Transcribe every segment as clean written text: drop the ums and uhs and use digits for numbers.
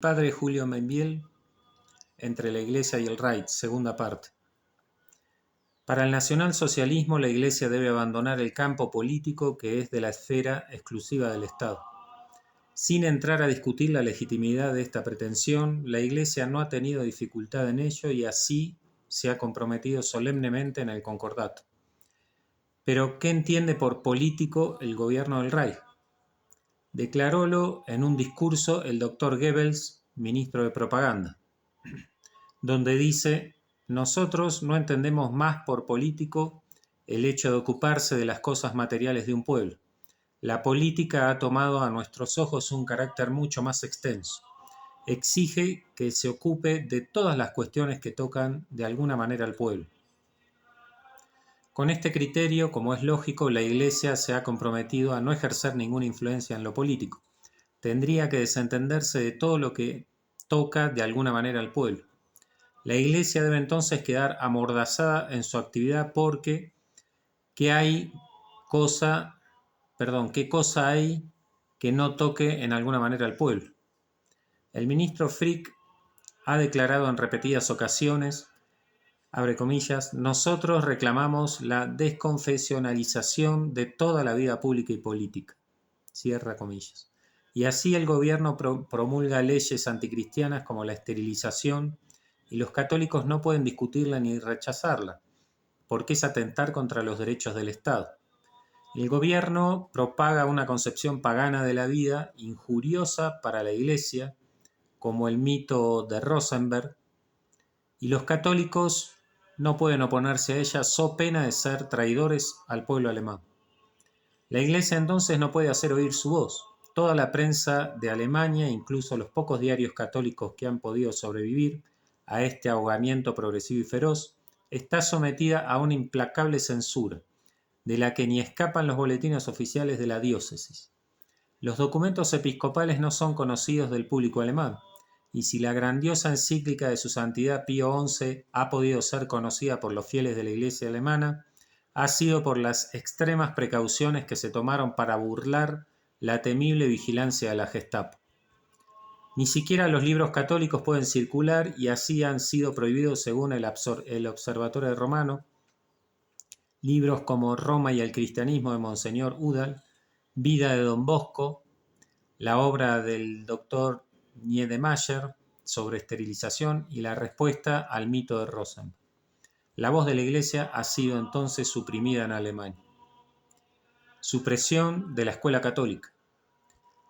Padre Julio Membiel, Entre la Iglesia y el Reich, segunda parte. Para el nacionalsocialismo, la Iglesia debe abandonar el campo político que es de la esfera exclusiva del Estado. Sin entrar a discutir la legitimidad de esta pretensión, la Iglesia no ha tenido dificultad en ello y así se ha comprometido solemnemente en el Concordato. Pero, ¿qué entiende por político el gobierno del Reich? Declarólo en un discurso el doctor Goebbels, ministro de Propaganda, donde dice: nosotros no entendemos más por político el hecho de ocuparse de las cosas materiales de un pueblo. La política ha tomado a nuestros ojos un carácter mucho más extenso. Exige que se ocupe de todas las cuestiones que tocan de alguna manera al pueblo. Con este criterio, como es lógico, la Iglesia se ha comprometido a no ejercer ninguna influencia en lo político. Tendría que desentenderse de todo lo que toca de alguna manera al pueblo. La Iglesia debe entonces quedar amordazada en su actividad porque ¿qué cosa hay que no toque en alguna manera al pueblo? El ministro Frick ha declarado en repetidas ocasiones, abre comillas, nosotros reclamamos la desconfesionalización de toda la vida pública y política, cierra comillas. Y así el gobierno promulga leyes anticristianas como la esterilización, y los católicos no pueden discutirla ni rechazarla, porque es atentar contra los derechos del Estado. El gobierno propaga una concepción pagana de la vida, injuriosa para la Iglesia, como el mito de Rosenberg, y los católicos no pueden oponerse a ella so pena de ser traidores al pueblo alemán. La Iglesia entonces no puede hacer oír su voz. Toda la prensa de Alemania, incluso los pocos diarios católicos que han podido sobrevivir a este ahogamiento progresivo y feroz, está sometida a una implacable censura, de la que ni escapan los boletines oficiales de la diócesis. Los documentos episcopales no son conocidos del público alemán, y si la grandiosa encíclica de su santidad Pío XI ha podido ser conocida por los fieles de la Iglesia alemana, ha sido por las extremas precauciones que se tomaron para burlar la temible vigilancia de la Gestapo. Ni siquiera los libros católicos pueden circular y así han sido prohibidos según el Observatorio Romano. Libros como Roma y el cristianismo de Monseñor Udall, Vida de Don Bosco, la obra del doctor Niedermayer sobre esterilización y la respuesta al mito de Rosenberg. La voz de la Iglesia ha sido entonces suprimida en Alemania. Supresión de la escuela católica.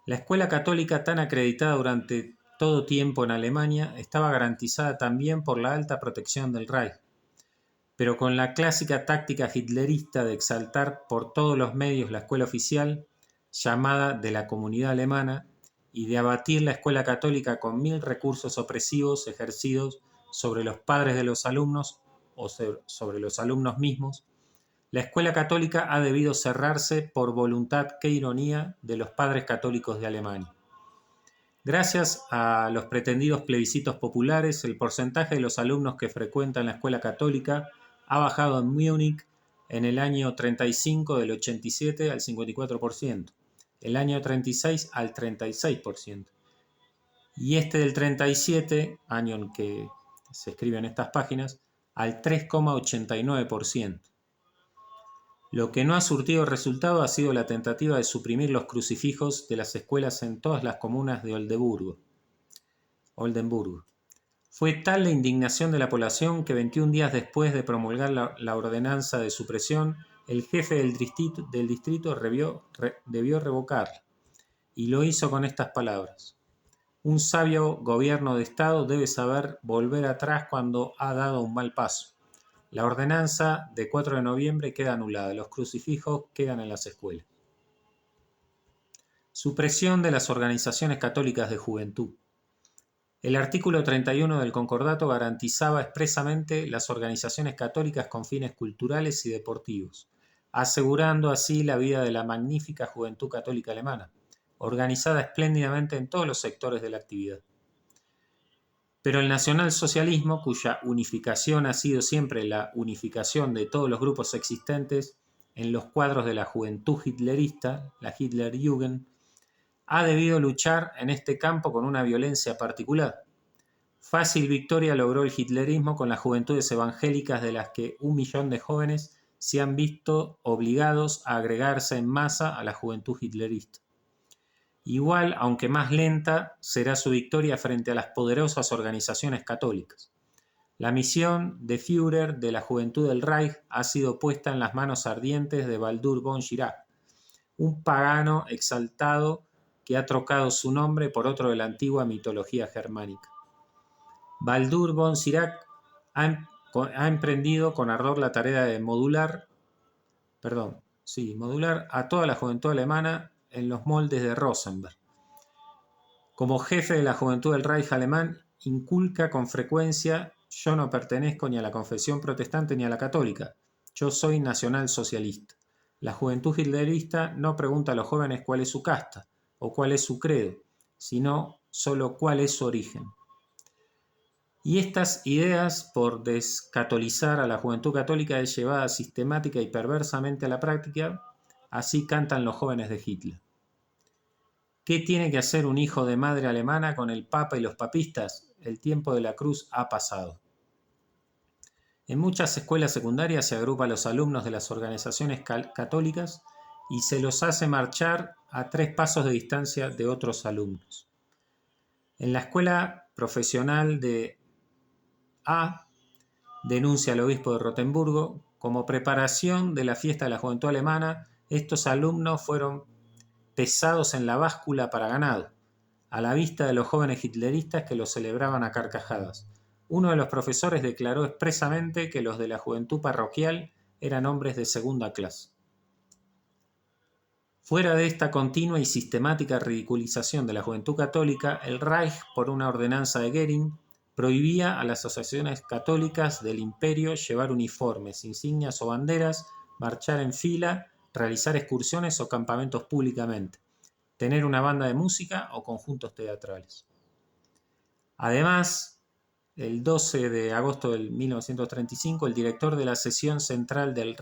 La escuela católica, tan acreditada durante todo tiempo en Alemania, estaba garantizada también por la alta protección del Reich, pero con la clásica táctica hitlerista de exaltar por todos los medios la escuela oficial, llamada de la comunidad alemana, y de abatir la escuela católica con 1000 recursos opresivos ejercidos sobre los padres de los alumnos o sobre los alumnos mismos, la escuela católica ha debido cerrarse por voluntad, qué ironía, de los padres católicos de Alemania. Gracias a los pretendidos plebiscitos populares, el porcentaje de los alumnos que frecuentan la escuela católica ha bajado en Múnich en el año 35 del 87 al 54%, el año 36 al 36%, y este del 37, año en que se escriben estas páginas, al 3,89%. Lo que no ha surtido resultado ha sido la tentativa de suprimir los crucifijos de las escuelas en todas las comunas de Oldenburgo. Fue tal la indignación de la población que 21 días después de promulgar la ordenanza de supresión, el jefe del distrito debió revocarla, y lo hizo con estas palabras: un sabio gobierno de Estado debe saber volver atrás cuando ha dado un mal paso. La ordenanza de 4 de noviembre queda anulada, los crucifijos quedan en las escuelas. Supresión de las organizaciones católicas de juventud. El artículo 31 del Concordato garantizaba expresamente las organizaciones católicas con fines culturales y deportivos, asegurando así la vida de la magnífica juventud católica alemana, organizada espléndidamente en todos los sectores de la actividad. Pero el nacionalsocialismo, cuya unificación ha sido siempre la unificación de todos los grupos existentes en los cuadros de la juventud hitlerista, la Hitlerjugend, ha debido luchar en este campo con una violencia particular. Fácil victoria logró el hitlerismo con las juventudes evangélicas, de las que 1 millón de jóvenes se han visto obligados a agregarse en masa a la juventud hitlerista. Igual, aunque más lenta, será su victoria frente a las poderosas organizaciones católicas. La misión de Führer de la juventud del Reich ha sido puesta en las manos ardientes de Baldur von Schirach, un pagano exaltado que ha trocado su nombre por otro de la antigua mitología germánica. Baldur von Schirach ha emprendido con ardor la tarea de modular a toda la juventud alemana en los moldes de Rosenberg. Como jefe de la juventud del Reich alemán, inculca con frecuencia: yo no pertenezco ni a la confesión protestante ni a la católica, yo soy nacionalsocialista. La juventud hitlerista no pregunta a los jóvenes cuál es su casta o cuál es su credo, sino solo cuál es su origen. Y estas ideas, por descatolizar a la juventud católica, es llevada sistemática y perversamente a la práctica. Así cantan los jóvenes de Hitler. ¿Qué tiene que hacer un hijo de madre alemana con el Papa y los papistas? El tiempo de la cruz ha pasado. En muchas escuelas secundarias se agrupa a los alumnos de las organizaciones católicas y se los hace marchar a 3 pasos de distancia de otros alumnos. En la escuela profesional de A, denuncia el obispo de Rotemburgo, como preparación de la fiesta de la juventud alemana, estos alumnos fueron pesados en la báscula para ganado, a la vista de los jóvenes hitleristas que lo celebraban a carcajadas. Uno de los profesores declaró expresamente que los de la juventud parroquial eran hombres de segunda clase. Fuera de esta continua y sistemática ridiculización de la juventud católica, el Reich, por una ordenanza de Goering, prohibía a las asociaciones católicas del imperio llevar uniformes, insignias o banderas, marchar en fila, realizar excursiones o campamentos públicamente, tener una banda de música o conjuntos teatrales. Además, el 12 de agosto de 1935, el director de la sesión central del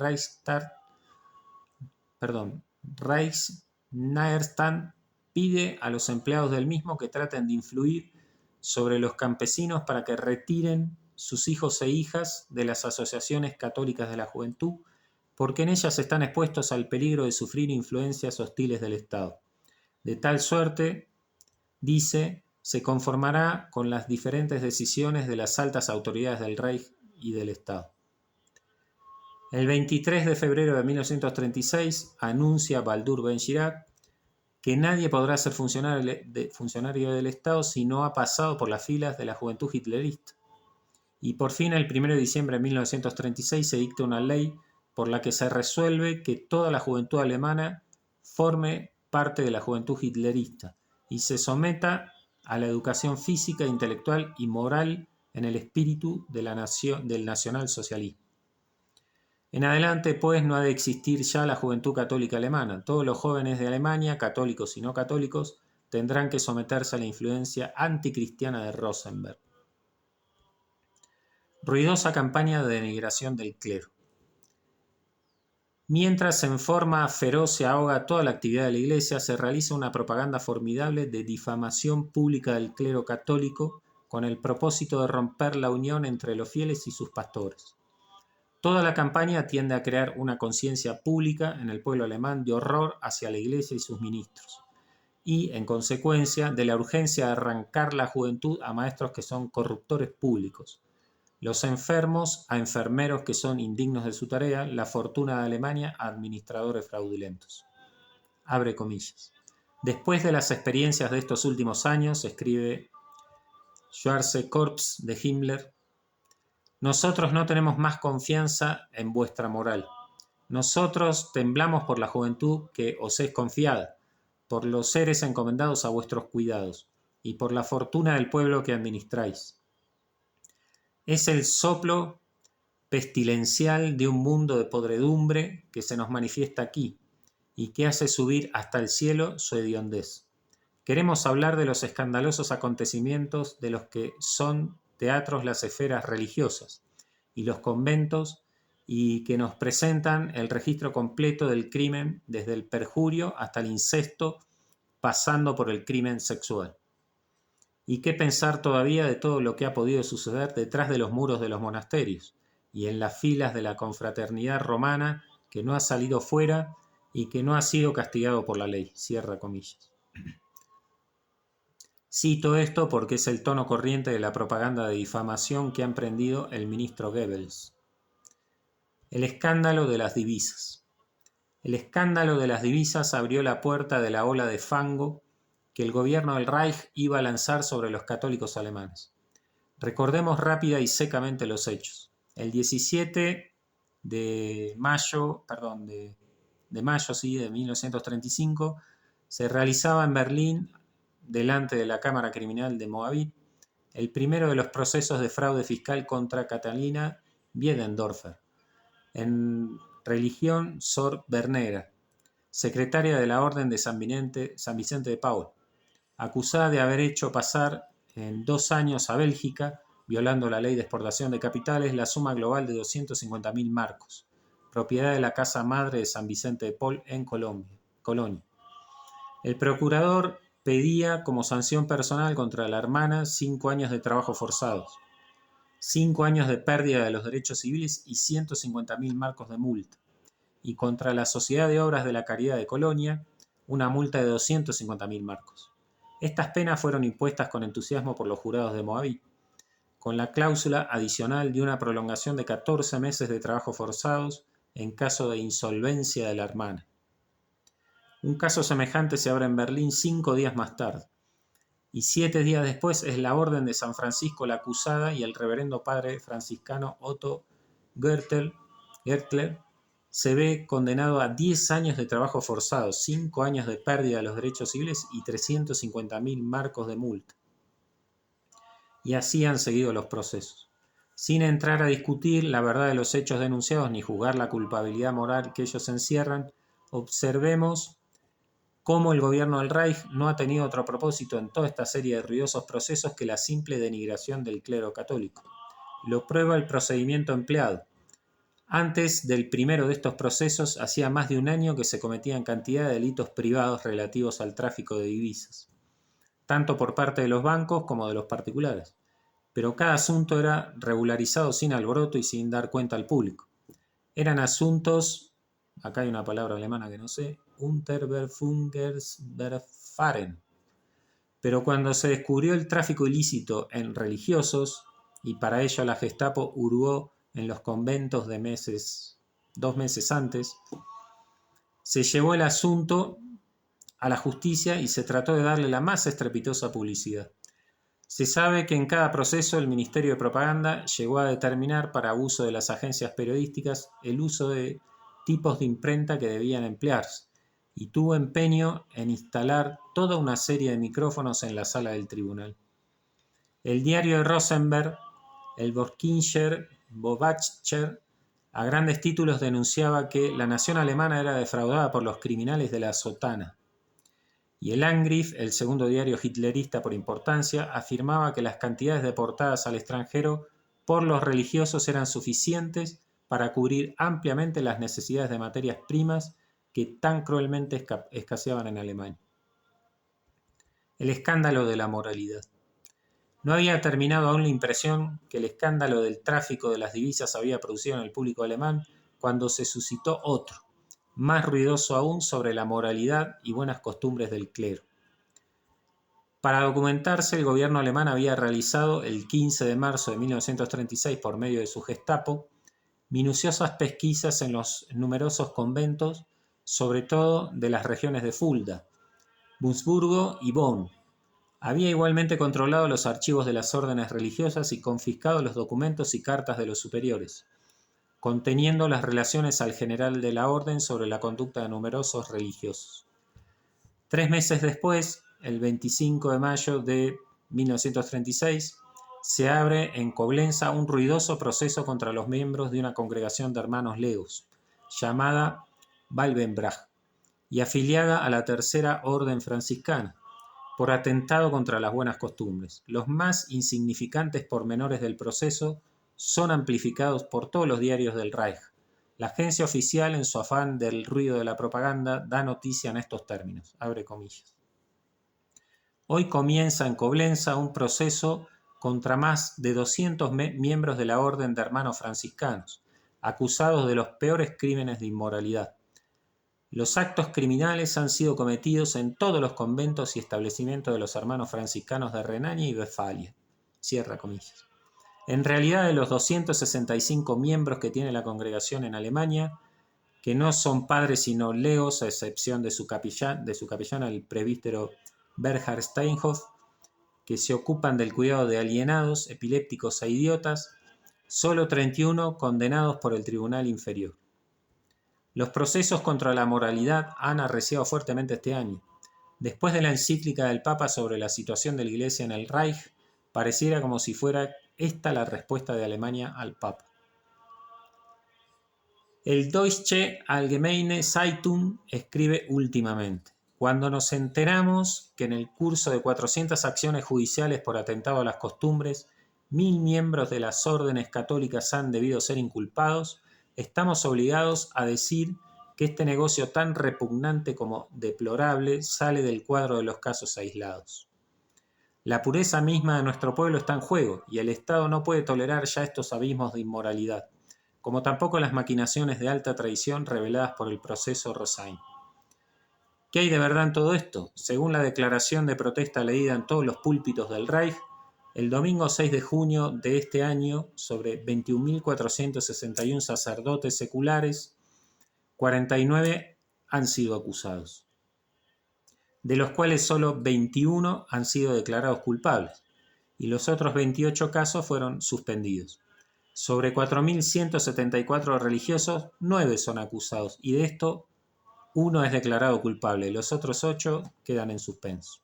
Reichsnährstand pide a los empleados del mismo que traten de influir sobre los campesinos para que retiren sus hijos e hijas de las asociaciones católicas de la juventud, porque en ellas están expuestos al peligro de sufrir influencias hostiles del Estado. De tal suerte, dice, se conformará con las diferentes decisiones de las altas autoridades del Reich y del Estado. El 23 de febrero de 1936 anuncia Baldur von Schirach que nadie podrá ser funcionario del Estado si no ha pasado por las filas de la juventud hitlerista. Y por fin, el 1 de diciembre de 1936 se dicta una ley por la que se resuelve que toda la juventud alemana forme parte de la juventud hitlerista y se someta a la educación física, intelectual y moral en el espíritu de del nacionalsocialismo. En adelante, pues, no ha de existir ya la juventud católica alemana. Todos los jóvenes de Alemania, católicos y no católicos, tendrán que someterse a la influencia anticristiana de Rosenberg. Ruidosa campaña de denigración del clero. Mientras en forma feroz se ahoga toda la actividad de la Iglesia, se realiza una propaganda formidable de difamación pública del clero católico con el propósito de romper la unión entre los fieles y sus pastores. Toda la campaña tiende a crear una conciencia pública en el pueblo alemán de horror hacia la Iglesia y sus ministros, y, en consecuencia, de la urgencia de arrancar la juventud a maestros que son corruptores públicos, los enfermos a enfermeros que son indignos de su tarea, la fortuna de Alemania a administradores fraudulentos. Abre comillas. Después de las experiencias de estos últimos años, escribe Schwarze Korps de Himmler, nosotros no tenemos más confianza en vuestra moral. Nosotros temblamos por la juventud que os es confiada, por los seres encomendados a vuestros cuidados y por la fortuna del pueblo que administráis. Es el soplo pestilencial de un mundo de podredumbre que se nos manifiesta aquí y que hace subir hasta el cielo su hediondez. Queremos hablar de los escandalosos acontecimientos de los que son teatros las esferas religiosas y los conventos, y que nos presentan el registro completo del crimen desde el perjurio hasta el incesto, pasando por el crimen sexual. ¿Y qué pensar todavía de todo lo que ha podido suceder detrás de los muros de los monasterios y en las filas de la confraternidad romana que no ha salido fuera y que no ha sido castigado por la ley? Cierra comillas. Cito esto porque es el tono corriente de la propaganda de difamación que ha emprendido el ministro Goebbels. El escándalo de las divisas. El escándalo de las divisas abrió la puerta de la ola de fango que el gobierno del Reich iba a lanzar sobre los católicos alemanes. Recordemos rápida y secamente los hechos. El 17 de mayo de 1935 se realizaba en Berlín, delante de la Cámara Criminal de Moabit, el primero de los procesos de fraude fiscal contra Catalina Biedendorfer, en religión Sor Bernera, secretaria de la Orden de San Vicente de Paul, acusada de haber hecho pasar en 2 años a Bélgica, violando la ley de exportación de capitales, la suma global de 250.000 marcos, propiedad de la Casa Madre de San Vicente de Paul en Colonia. El procurador pedía como sanción personal contra la hermana 5 años de trabajo forzados, 5 años de pérdida de los derechos civiles y 150.000 marcos de multa, y contra la Sociedad de Obras de la Caridad de Colonia una multa de 250.000 marcos. Estas penas fueron impuestas con entusiasmo por los jurados de Moabit, con la cláusula adicional de una prolongación de 14 meses de trabajo forzados en caso de insolvencia de la hermana. Un caso semejante se abre en Berlín 5 días más tarde, y 7 días después es la Orden de San Francisco la acusada y el reverendo padre franciscano Otto Gertler se ve condenado a 10 años de trabajo forzado, 5 años de pérdida de los derechos civiles y 350.000 marcos de multa. Y así han seguido los procesos. Sin entrar a discutir la verdad de los hechos denunciados ni juzgar la culpabilidad moral que ellos encierran, observemos cómo el gobierno del Reich no ha tenido otro propósito en toda esta serie de ruidosos procesos que la simple denigración del clero católico. Lo prueba el procedimiento empleado. Antes del primero de estos procesos, hacía más de un año que se cometían cantidad de delitos privados relativos al tráfico de divisas, tanto por parte de los bancos como de los particulares, pero cada asunto era regularizado sin alboroto y sin dar cuenta al público. Eran asuntos, acá hay una palabra alemana que no sé, Unterberufungsverfahren, pero cuando se descubrió el tráfico ilícito en religiosos, y para ello la Gestapo hurgó en los conventos de 2 meses antes, se llevó el asunto a la justicia y se trató de darle la más estrepitosa publicidad. Se sabe que en cada proceso el Ministerio de Propaganda llegó a determinar, para uso de las agencias periodísticas, el uso de tipos de imprenta que debían emplearse, y tuvo empeño en instalar toda una serie de micrófonos en la sala del tribunal. El diario de Rosenberg, el Voskinger Beobachter, a grandes títulos denunciaba que la nación alemana era defraudada por los criminales de la sotana. Y el Angriff, el segundo diario hitlerista por importancia, afirmaba que las cantidades deportadas al extranjero por los religiosos eran suficientes para cubrir ampliamente las necesidades de materias primas que tan cruelmente escaseaban en Alemania. El escándalo de la moralidad. No había terminado aún la impresión que el escándalo del tráfico de las divisas había producido en el público alemán cuando se suscitó otro, más ruidoso aún, sobre la moralidad y buenas costumbres del clero. Para documentarse, el gobierno alemán había realizado el 15 de marzo de 1936, por medio de su Gestapo, minuciosas pesquisas en los numerosos conventos, sobre todo de las regiones de Fulda, Wurzburgo y Bonn. Había igualmente controlado los archivos de las órdenes religiosas y confiscado los documentos y cartas de los superiores, conteniendo las relaciones al general de la orden sobre la conducta de numerosos religiosos. 3 meses después, el 25 de mayo de 1936, se abre en Coblenza un ruidoso proceso contra los miembros de una congregación de hermanos legos, llamada Waldenbrach, y afiliada a la Tercera Orden Franciscana, por atentado contra las buenas costumbres. Los más insignificantes pormenores del proceso son amplificados por todos los diarios del Reich. La agencia oficial, en su afán del ruido de la propaganda, da noticia en estos términos, abre comillas. Hoy comienza en Coblenza un proceso contra más de 200 miembros de la Orden de Hermanos Franciscanos, acusados de los peores crímenes de inmoralidad. Los actos criminales han sido cometidos en todos los conventos y establecimientos de los hermanos franciscanos de Renania y Westfalia. Cierra comillas. En realidad, de los 265 miembros que tiene la congregación en Alemania, que no son padres sino leos, a excepción de su capellán, el presbítero Bernhard Steinhoff, que se ocupan del cuidado de alienados, epilépticos e idiotas, solo 31 condenados por el tribunal inferior. Los procesos contra la moralidad han arreciado fuertemente este año. Después de la encíclica del Papa sobre la situación de la Iglesia en el Reich, pareciera como si fuera esta la respuesta de Alemania al Papa. El Deutsche Allgemeine Zeitung escribe últimamente: cuando nos enteramos que en el curso de 400 acciones judiciales por atentado a las costumbres, 1000 miembros de las órdenes católicas han debido ser inculpados, estamos obligados a decir que este negocio tan repugnante como deplorable sale del cuadro de los casos aislados. La pureza misma de nuestro pueblo está en juego y el Estado no puede tolerar ya estos abismos de inmoralidad, como tampoco las maquinaciones de alta traición reveladas por el proceso Rosain. ¿Qué hay de verdad en todo esto? Según la declaración de protesta leída en todos los púlpitos del Reich, el domingo 6 de junio de este año, sobre 21.461 sacerdotes seculares, 49 han sido acusados, de los cuales solo 21 han sido declarados culpables, y los otros 28 casos fueron suspendidos. Sobre 4.174 religiosos, 9 son acusados, y de esto, 1 es declarado culpable, los otros 8 quedan en suspenso.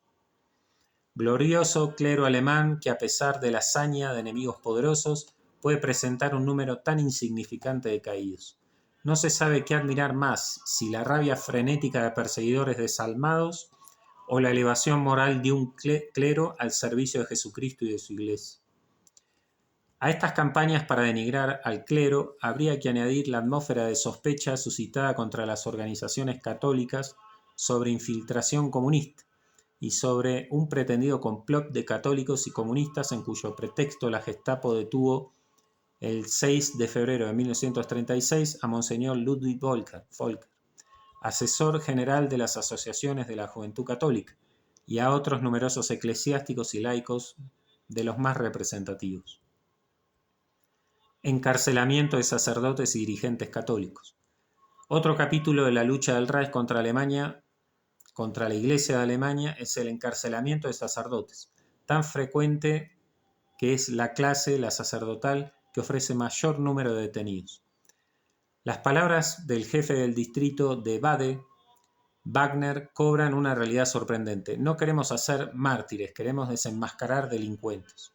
Glorioso clero alemán que, a pesar de la hazaña de enemigos poderosos, puede presentar un número tan insignificante de caídos. No se sabe qué admirar más, si la rabia frenética de perseguidores desalmados o la elevación moral de un clero al servicio de Jesucristo y de su Iglesia. A estas campañas para denigrar al clero habría que añadir la atmósfera de sospecha suscitada contra las organizaciones católicas sobre infiltración comunista y sobre un pretendido complot de católicos y comunistas en cuyo pretexto la Gestapo detuvo el 6 de febrero de 1936 a Monseñor Ludwig Volker, asesor general de las asociaciones de la Juventud Católica, y a otros numerosos eclesiásticos y laicos de los más representativos. Encarcelamiento de sacerdotes y dirigentes católicos. Otro capítulo de la lucha del Reich contra Alemania, contra la Iglesia de Alemania, es el encarcelamiento de sacerdotes, tan frecuente que es la clase, la sacerdotal, que ofrece mayor número de detenidos. Las palabras del jefe del distrito de Bade, Wagner, cobran una realidad sorprendente. No queremos hacer mártires, queremos desenmascarar delincuentes.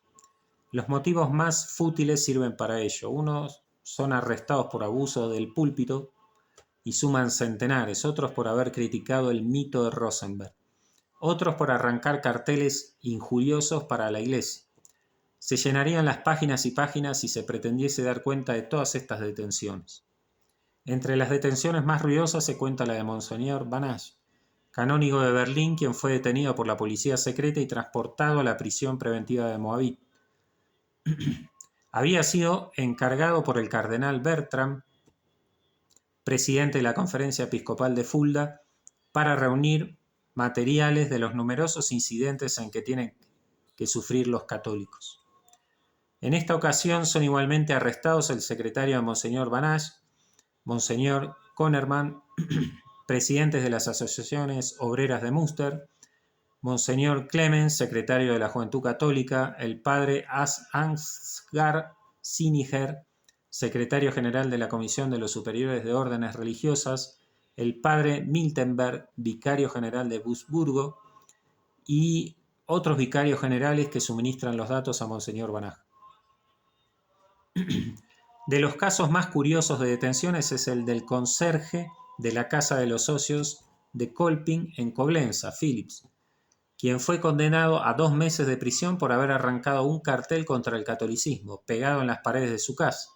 Los motivos más fútiles sirven para ello. Unos son arrestados por abuso del púlpito y suman centenares, otros por haber criticado el mito de Rosenberg, otros por arrancar carteles injuriosos para la Iglesia. Se llenarían las páginas y páginas si se pretendiese dar cuenta de todas estas detenciones. Entre las detenciones más ruidosas se cuenta la de Monseñor Banach, canónigo de Berlín, quien fue detenido por la policía secreta y transportado a la prisión preventiva de Moabit. Había sido encargado por el cardenal Bertram, presidente de la Conferencia Episcopal de Fulda, para reunir materiales de los numerosos incidentes en que tienen que sufrir los católicos. En esta ocasión son igualmente arrestados el secretario de Monseñor Banach, Monseñor Konnermann, presidentes de las asociaciones obreras de Münster, Monseñor Clemens, secretario de la Juventud Católica, el padre Ansgar Siniger, secretario general de la Comisión de los Superiores de Órdenes Religiosas, el padre Miltenberg, vicario general de Wurzburgo, y otros vicarios generales que suministran los datos a Monseñor Banach. De los casos más curiosos de detenciones es el del conserje de la Casa de los Socios de Kolping en Coblenza, Philips, quien fue condenado a 2 meses de prisión por haber arrancado un cartel contra el catolicismo, pegado en las paredes de su casa,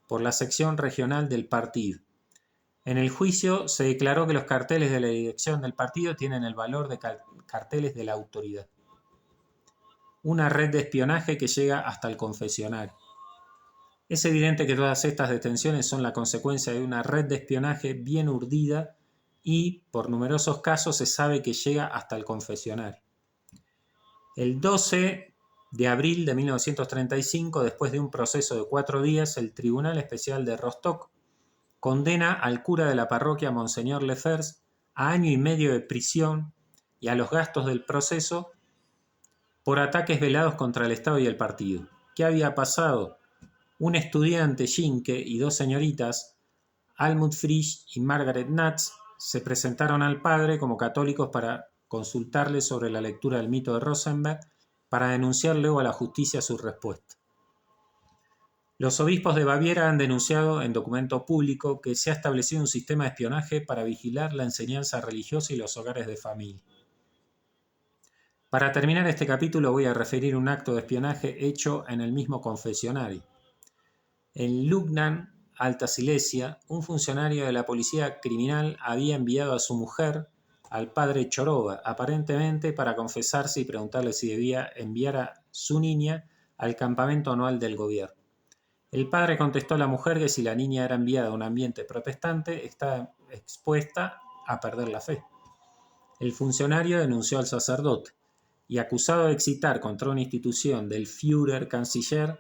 por la sección regional del partido. En el juicio se declaró que los carteles de la dirección del partido tienen el valor de carteles de la autoridad. una red de espionaje que llega hasta el confesionario. Es evidente que todas estas detenciones son la consecuencia de una red de espionaje bien urdida y, por numerosos casos, se sabe que llega hasta el confesionario. El 12 de abril de 1935, después de un proceso de 4 días, el Tribunal Especial de Rostock condena al cura de la parroquia, Monseñor Lefers, a 1 año y medio de prisión y a los gastos del proceso por ataques velados contra el Estado y el partido. ¿Qué había pasado? Un estudiante, Schinke, y 2 señoritas, Almut Frisch y Margaret Natz, se presentaron al padre como católicos para consultarle sobre la lectura del mito de Rosenberg, para denunciar luego a la justicia su respuesta. Los obispos de Baviera han denunciado en documento público que se ha establecido un sistema de espionaje para vigilar la enseñanza religiosa y los hogares de familia. Para terminar este capítulo voy a referir un acto de espionaje hecho en el mismo confesionario. En Lugnan, Alta Silesia, un funcionario de la policía criminal había enviado a su mujer al padre Chorova, aparentemente para confesarse y preguntarle si debía enviar a su niña al campamento anual del gobierno. El padre contestó a la mujer que si la niña era enviada a un ambiente protestante, estaba expuesta a perder la fe. El funcionario denunció al sacerdote y, acusado de excitar contra una institución del Führer canciller,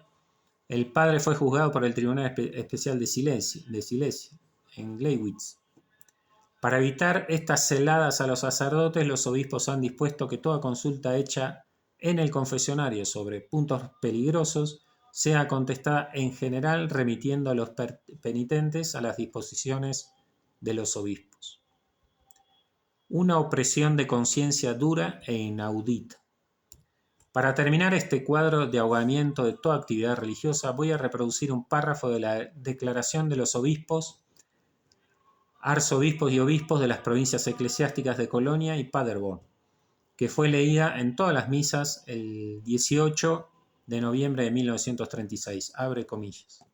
el padre fue juzgado por el Tribunal Especial de Silesia, en Gleiwitz. Para evitar estas celadas a los sacerdotes, los obispos han dispuesto que toda consulta hecha en el confesionario sobre puntos peligrosos sea contestada en general remitiendo a los penitentes a las disposiciones de los obispos. Una opresión de conciencia dura e inaudita. Para terminar este cuadro de ahogamiento de toda actividad religiosa, voy a reproducir un párrafo de la declaración de los obispos, arzobispos y obispos de las provincias eclesiásticas de Colonia y Paderborn, que fue leída en todas las misas el 18 de noviembre de 1936. Abre comillas.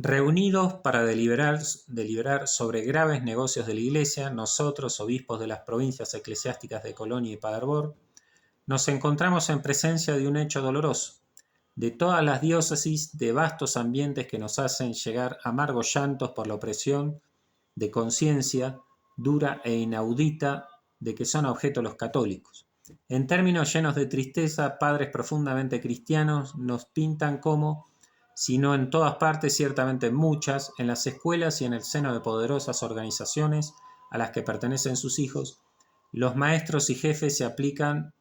Reunidos para deliberar sobre graves negocios de la Iglesia, nosotros, obispos de las provincias eclesiásticas de Colonia y Paderborn, nos encontramos en presencia de un hecho doloroso, de todas las diócesis, de vastos ambientes que nos hacen llegar amargos llantos por la opresión de conciencia dura e inaudita de que son objeto los católicos. En términos llenos de tristeza, padres profundamente cristianos nos pintan como, si no en todas partes, ciertamente en muchas, en las escuelas y en el seno de poderosas organizaciones a las que pertenecen sus hijos, los maestros y jefes se aplican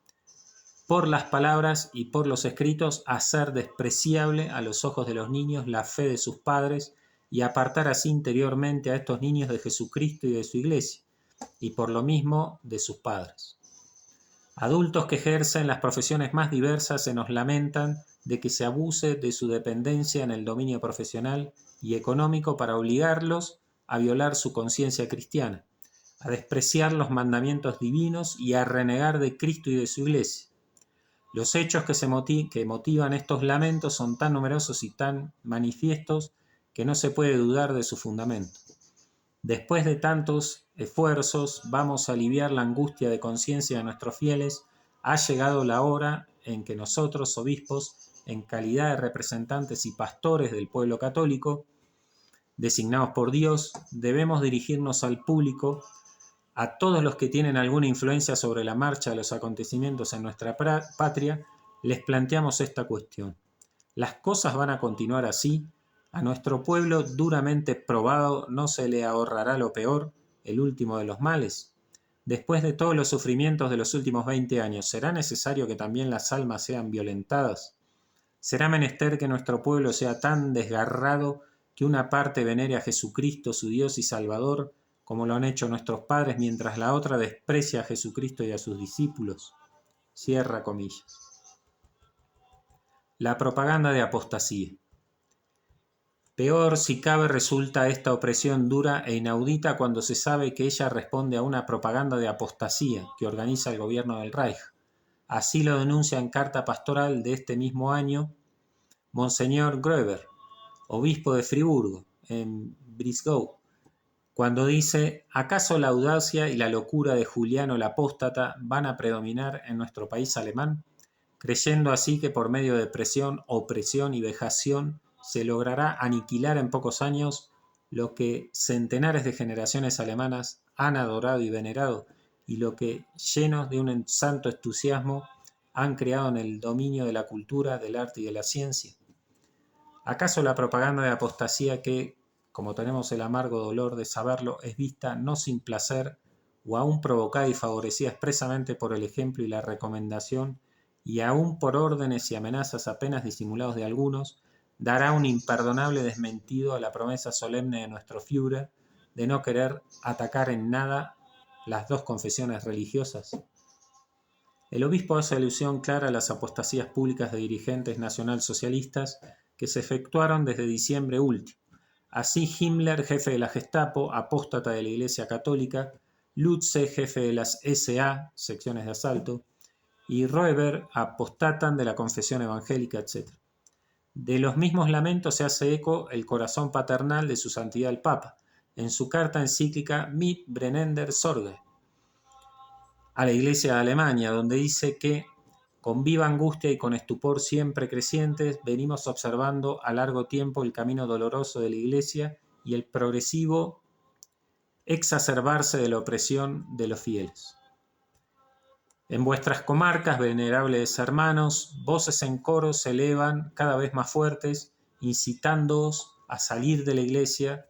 por las palabras y por los escritos a hacer despreciable a los ojos de los niños la fe de sus padres y apartar así interiormente a estos niños de Jesucristo y de su Iglesia, y por lo mismo de sus padres. Adultos que ejercen las profesiones más diversas se nos lamentan de que se abuse de su dependencia en el dominio profesional y económico para obligarlos a violar su conciencia cristiana, a despreciar los mandamientos divinos y a renegar de Cristo y de su Iglesia. Los hechos que motivan estos lamentos son tan numerosos y tan manifiestos que no se puede dudar de su fundamento. Después de tantos esfuerzos, vamos a aliviar la angustia de conciencia de nuestros fieles. Ha llegado la hora en que nosotros, obispos, en calidad de representantes y pastores del pueblo católico, designados por Dios, debemos dirigirnos al público, a todos los que tienen alguna influencia sobre la marcha de los acontecimientos en nuestra patria, les planteamos esta cuestión. ¿Las cosas van a continuar así? ¿A nuestro pueblo duramente probado no se le ahorrará lo peor, el último de los males? Después de todos los sufrimientos de los últimos 20 años, ¿será necesario que también las almas sean violentadas? ¿Será menester que nuestro pueblo sea tan desgarrado que una parte venere a Jesucristo, su Dios y Salvador, como lo han hecho nuestros padres, mientras la otra desprecia a Jesucristo y a sus discípulos? Cierra comillas. La propaganda de apostasía. Peor, si cabe, resulta esta opresión dura e inaudita cuando se sabe que ella responde a una propaganda de apostasía que organiza el gobierno del Reich. Así lo denuncia en carta pastoral de este mismo año Monseñor Gröber, obispo de Friburgo, en Brisgau, cuando dice: ¿acaso la audacia y la locura de Juliano el Apóstata van a predominar en nuestro país alemán? Creyendo así que por medio de presión, opresión y vejación se logrará aniquilar en pocos años lo que centenares de generaciones alemanas han adorado y venerado, y lo que, llenos de un santo entusiasmo, han creado en el dominio de la cultura, del arte y de la ciencia. ¿Acaso la propaganda de apostasía que, como tenemos el amargo dolor de saberlo, es vista no sin placer, o aún provocada y favorecida expresamente por el ejemplo y la recomendación, y aún por órdenes y amenazas apenas disimulados de algunos, dará un imperdonable desmentido a la promesa solemne de nuestro Führer de no querer atacar en nada las dos confesiones religiosas? El obispo hace alusión clara a las apostasías públicas de dirigentes nacionalsocialistas que se efectuaron desde diciembre último. Así Himmler, jefe de la Gestapo, apóstata de la Iglesia Católica, Lutze, jefe de las SA, secciones de asalto, y Roeber apostatan de la confesión evangélica, etc. De los mismos lamentos se hace eco el corazón paternal de su santidad el Papa, en su carta encíclica Mit brennender Sorge a la Iglesia de Alemania, donde dice que con viva angustia y con estupor siempre crecientes venimos observando a largo tiempo el camino doloroso de la Iglesia y el progresivo exacerbarse de la opresión de los fieles. En vuestras comarcas, venerables hermanos, voces en coro se elevan cada vez más fuertes, incitándoos a salir de la Iglesia,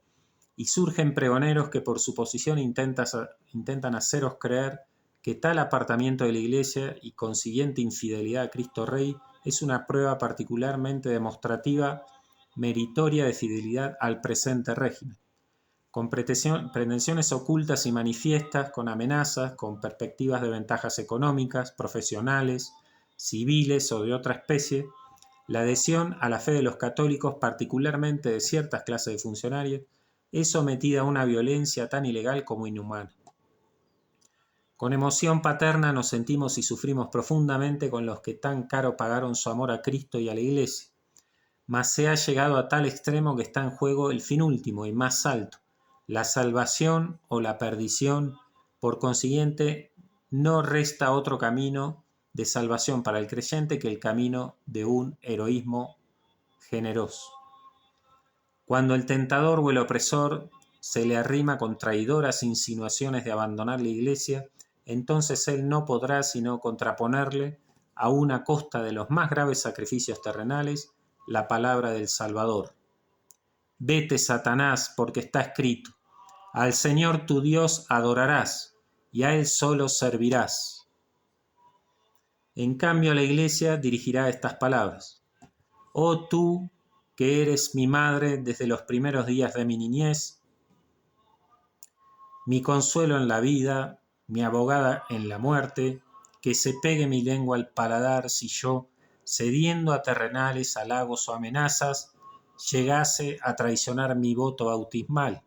y surgen pregoneros que por su posición intentan haceros creer que tal apartamiento de la Iglesia y consiguiente infidelidad a Cristo Rey es una prueba particularmente demostrativa, meritoria de fidelidad al presente régimen. Con pretensiones ocultas y manifiestas, con amenazas, con perspectivas de ventajas económicas, profesionales, civiles o de otra especie, la adhesión a la fe de los católicos, particularmente de ciertas clases de funcionarios, es sometida a una violencia tan ilegal como inhumana. Con emoción paterna nos sentimos y sufrimos profundamente con los que tan caro pagaron su amor a Cristo y a la Iglesia, mas se ha llegado a tal extremo que está en juego el fin último y más alto, la salvación o la perdición. Por consiguiente, no resta otro camino de salvación para el creyente que el camino de un heroísmo generoso. Cuando el tentador o el opresor se le arrima con traidoras insinuaciones de abandonar la Iglesia, entonces él no podrá sino contraponerle, aun a costa de los más graves sacrificios terrenales, la palabra del Salvador. Vete, Satanás, porque está escrito: al Señor tu Dios adorarás, y a Él solo servirás. En cambio, la Iglesia dirigirá estas palabras: oh tú, que eres mi madre desde los primeros días de mi niñez, mi consuelo en la vida, mi abogada en la muerte, que se pegue mi lengua al paladar si yo, cediendo a terrenales halagos o amenazas, llegase a traicionar mi voto bautismal.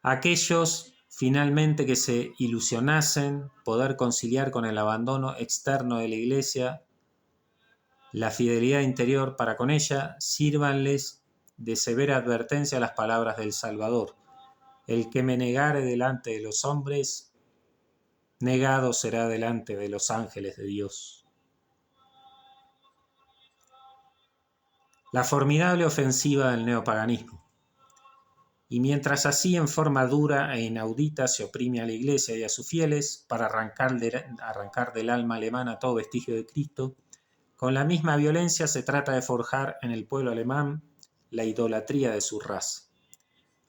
Aquellos, finalmente, que se ilusionasen poder conciliar con el abandono externo de la Iglesia la fidelidad interior para con ella, sírvanles de severa advertencia las palabras del Salvador: el que me negare delante de los hombres, negado será delante de los ángeles de Dios. La formidable ofensiva del neopaganismo. Y mientras así en forma dura e inaudita se oprime a la Iglesia y a sus fieles para arrancar del alma alemana todo vestigio de Cristo, con la misma violencia se trata de forjar en el pueblo alemán la idolatría de su raza.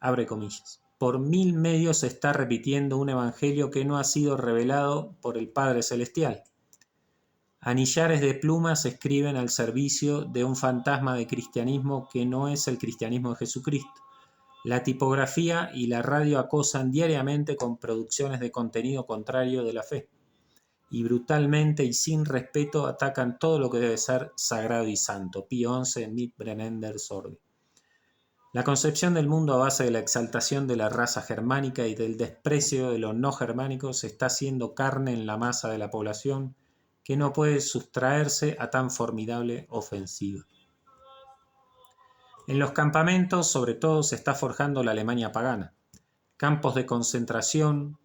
Abre comillas. Por 1000 medios se está repitiendo un evangelio que no ha sido revelado por el Padre Celestial. Anillares de plumas se escriben al servicio de un fantasma de cristianismo que no es el cristianismo de Jesucristo. La tipografía y la radio acosan diariamente con producciones de contenido contrario de la fe, y brutalmente y sin respeto atacan todo lo que debe ser sagrado y santo. Pío XI, Mit brennender Sorge. La concepción del mundo a base de la exaltación de la raza germánica y del desprecio de lo no germánico se está haciendo carne en la masa de la población, que no puede sustraerse a tan formidable ofensiva. En los campamentos, sobre todo, se está forjando la Alemania pagana. Campos de concentración,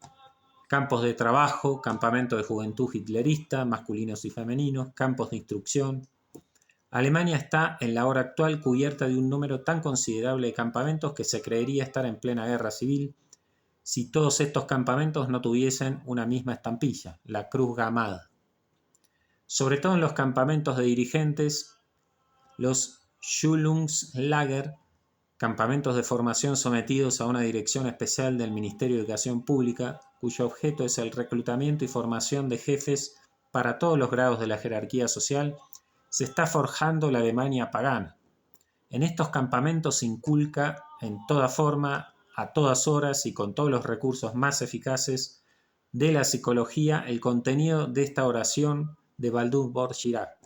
campos de trabajo, campamentos de juventud hitlerista, masculinos y femeninos, campos de instrucción. Alemania está en la hora actual cubierta de un número tan considerable de campamentos que se creería estar en plena guerra civil si todos estos campamentos no tuviesen una misma estampilla, la cruz gamada. Sobre todo en los campamentos de dirigentes, los Schulungslager, campamentos de formación sometidos a una dirección especial del Ministerio de Educación Pública, cuyo objeto es el reclutamiento y formación de jefes para todos los grados de la jerarquía social, se está forjando la Alemania pagana. En estos campamentos se inculca en toda forma, a todas horas y con todos los recursos más eficaces de la psicología el contenido de esta oración de Baldur von Schirach.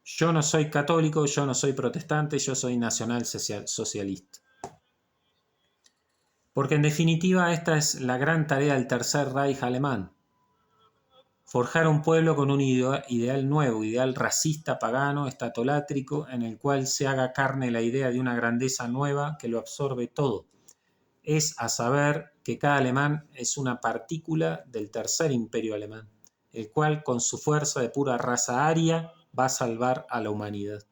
Yo no soy católico, yo no soy protestante, yo soy nacional socialista. Porque en definitiva esta es la gran tarea del Tercer Reich alemán. Forjar un pueblo con un ideal nuevo, ideal racista, pagano, estatolátrico, en el cual se haga carne la idea de una grandeza nueva que lo absorbe todo. Es a saber que cada alemán es una partícula del tercer imperio alemán, el cual con su fuerza de pura raza aria va a salvar a la humanidad.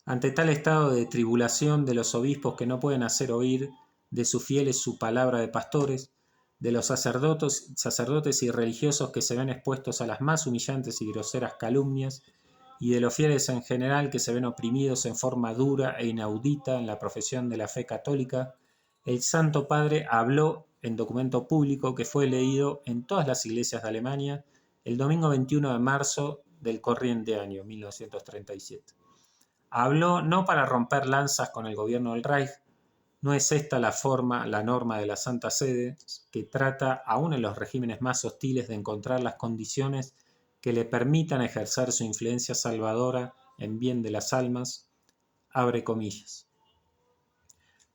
Ante tal estado de tribulación de los obispos que no pueden hacer oír de sus fieles su palabra de pastores, de los sacerdotes y religiosos que se ven expuestos a las más humillantes y groseras calumnias, y de los fieles en general que se ven oprimidos en forma dura e inaudita en la profesión de la fe católica, el Santo Padre habló en documento público que fue leído en todas las iglesias de Alemania el domingo 21 de marzo del corriente año 1937. Habló no para romper lanzas con el gobierno del Reich. No es esta la norma de la Santa Sede, que trata, aún en los regímenes más hostiles, de encontrar las condiciones que le permitan ejercer su influencia salvadora en bien de las almas, abre comillas.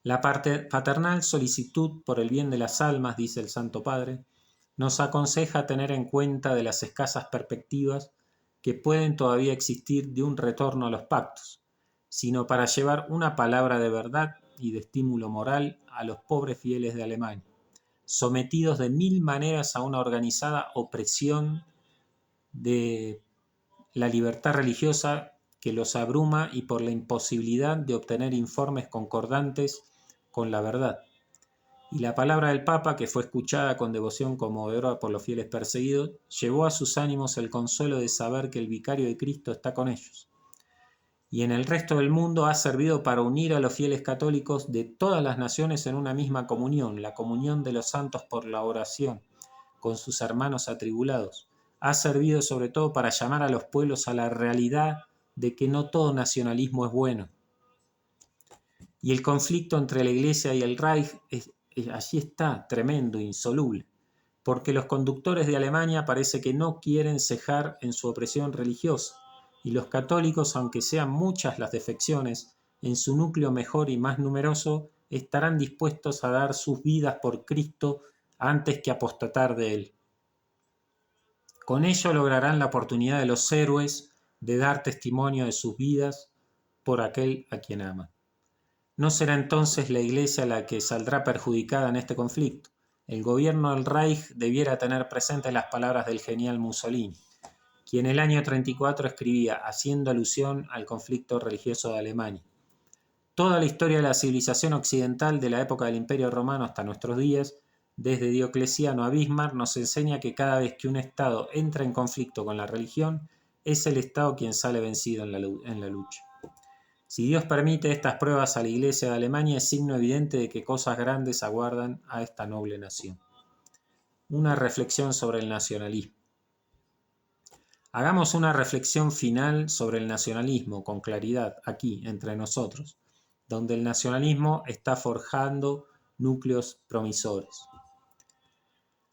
La paternal solicitud por el bien de las almas, dice el Santo Padre, nos aconseja tener en cuenta de las escasas perspectivas que pueden todavía existir de un retorno a los pactos, sino para llevar una palabra de verdad y de estímulo moral a los pobres fieles de Alemania, sometidos de mil maneras a una organizada opresión de la libertad religiosa que los abruma y por la imposibilidad de obtener informes concordantes con la verdad. Y la palabra del Papa, que fue escuchada con devoción conmovedora por los fieles perseguidos, llevó a sus ánimos el consuelo de saber que el vicario de Cristo está con ellos. Y en el resto del mundo ha servido para unir a los fieles católicos de todas las naciones en una misma comunión, la comunión de los santos por la oración, con sus hermanos atribulados. Ha servido sobre todo para llamar a los pueblos a la realidad de que no todo nacionalismo es bueno. Y el conflicto entre la Iglesia y el Reich allí está, tremendo, insoluble, porque los conductores de Alemania parece que no quieren cejar en su opresión religiosa, y los católicos, aunque sean muchas las defecciones, en su núcleo mejor y más numeroso, estarán dispuestos a dar sus vidas por Cristo antes que apostatar de él. Con ello lograrán la oportunidad de los héroes de dar testimonio de sus vidas por aquel a quien aman. No será entonces la Iglesia la que saldrá perjudicada en este conflicto. El gobierno del Reich debiera tener presentes las palabras del genial Mussolini, quien en el año 34 escribía, haciendo alusión al conflicto religioso de Alemania: toda la historia de la civilización occidental de la época del Imperio Romano hasta nuestros días, desde Diocleciano a Bismarck, nos enseña que cada vez que un Estado entra en conflicto con la religión, es el Estado quien sale vencido en la lucha. Si Dios permite estas pruebas a la Iglesia de Alemania, es signo evidente de que cosas grandes aguardan a esta noble nación. Una reflexión sobre el nacionalismo. Hagamos una reflexión final sobre el nacionalismo con claridad aquí, entre nosotros, donde el nacionalismo está forjando núcleos promisores.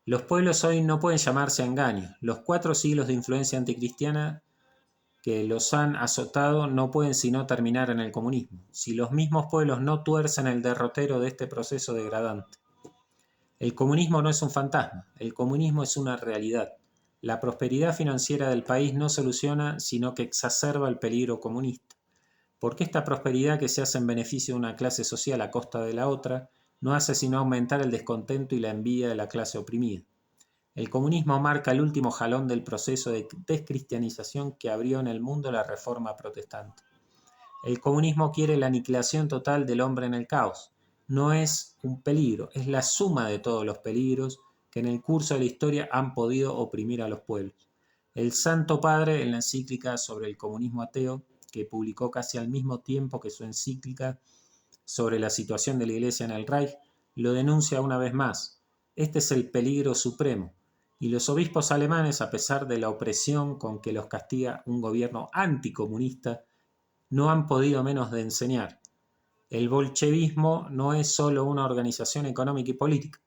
Los pueblos hoy no pueden llamarse a engaño. Los 4 siglos de influencia anticristiana que los han azotado no pueden sino terminar en el comunismo, si los mismos pueblos no tuercen el derrotero de este proceso degradante. El comunismo no es un fantasma, el comunismo es una realidad. La prosperidad financiera del país no soluciona, sino que exacerba el peligro comunista. porque esta prosperidad que se hace en beneficio de una clase social a costa de la otra, no hace sino aumentar el descontento y la envidia de la clase oprimida. El comunismo marca el último jalón del proceso de descristianización que abrió en el mundo la Reforma Protestante. El comunismo quiere la aniquilación total del hombre en el caos. No es un peligro, es la suma de todos los peligros que en el curso de la historia han podido oprimir a los pueblos. El Santo Padre, en la encíclica sobre el comunismo ateo, que publicó casi al mismo tiempo que su encíclica sobre la situación de la Iglesia en el Reich, lo denuncia una vez más. Este es el peligro supremo. Y los obispos alemanes, a pesar de la opresión con que los castiga un gobierno anticomunista, no han podido menos de enseñar. El bolchevismo no es solo una organización económica y política.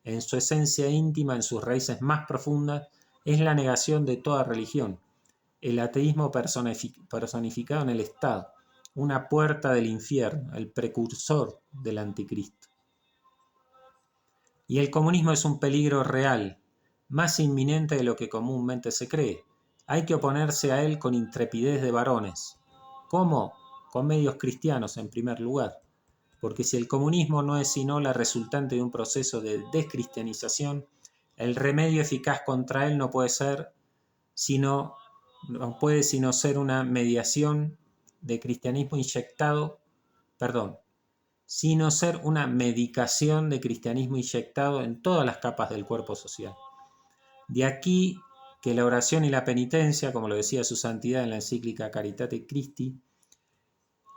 En su esencia íntima, en sus raíces más profundas, es la negación de toda religión, el ateísmo personificado en el Estado, una puerta del infierno, el precursor del anticristo. Y el comunismo es un peligro real, más inminente de lo que comúnmente se cree. Hay que oponerse a él con intrepidez de varones. ¿Cómo? Con medios cristianos en primer lugar. Porque si el comunismo no es sino la resultante de un proceso de descristianización, el remedio eficaz contra él no puede sino ser una mediación de cristianismo sino ser una medicación de cristianismo inyectado en todas las capas del cuerpo social. De aquí que la oración y la penitencia, como lo decía su santidad en la encíclica Caritate Christi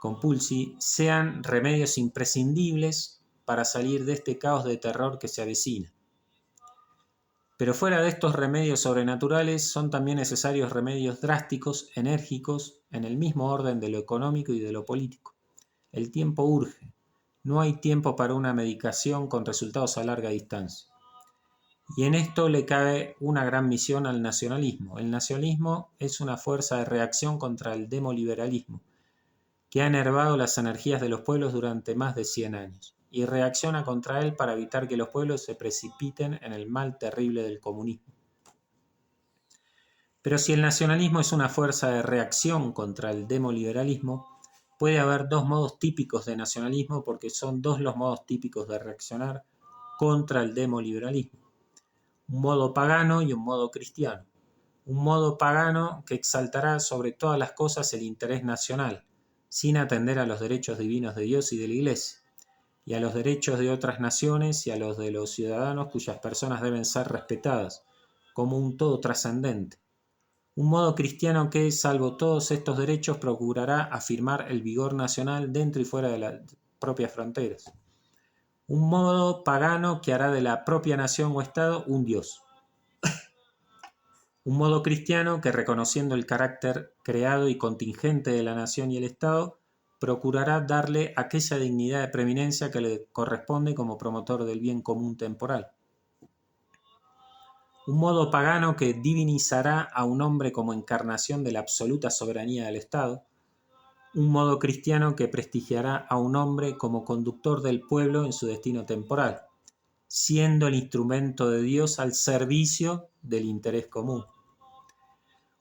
Compulsi, sean remedios imprescindibles para salir de este caos de terror que se avecina. Pero fuera de estos remedios sobrenaturales, son también necesarios remedios drásticos, enérgicos, en el mismo orden de lo económico y de lo político. El tiempo urge. No hay tiempo para una medicación con resultados a larga distancia. Y en esto le cabe una gran misión al nacionalismo. El nacionalismo es una fuerza de reacción contra el demoliberalismo, que ha enervado las energías de los pueblos durante más de 100 años, y reacciona contra él para evitar que los pueblos se precipiten en el mal terrible del comunismo. Pero si el nacionalismo es una fuerza de reacción contra el demoliberalismo, puede haber dos modos típicos de nacionalismo, porque son dos los modos típicos de reaccionar contra el demoliberalismo. Un modo pagano y un modo cristiano. Un modo pagano que exaltará sobre todas las cosas el interés nacional, sin atender a los derechos divinos de Dios y de la Iglesia, y a los derechos de otras naciones y a los de los ciudadanos cuyas personas deben ser respetadas, como un todo trascendente. Un modo cristiano que, salvo todos estos derechos, procurará afirmar el vigor nacional dentro y fuera de las propias fronteras. Un modo pagano que hará de la propia nación o Estado un Dios. Un modo cristiano que, reconociendo el carácter creado y contingente de la nación y el Estado, procurará darle aquella dignidad de preeminencia que le corresponde como promotor del bien común temporal. Un modo pagano que divinizará a un hombre como encarnación de la absoluta soberanía del Estado. Un modo cristiano que prestigiará a un hombre como conductor del pueblo en su destino temporal, siendo el instrumento de Dios al servicio del interés común.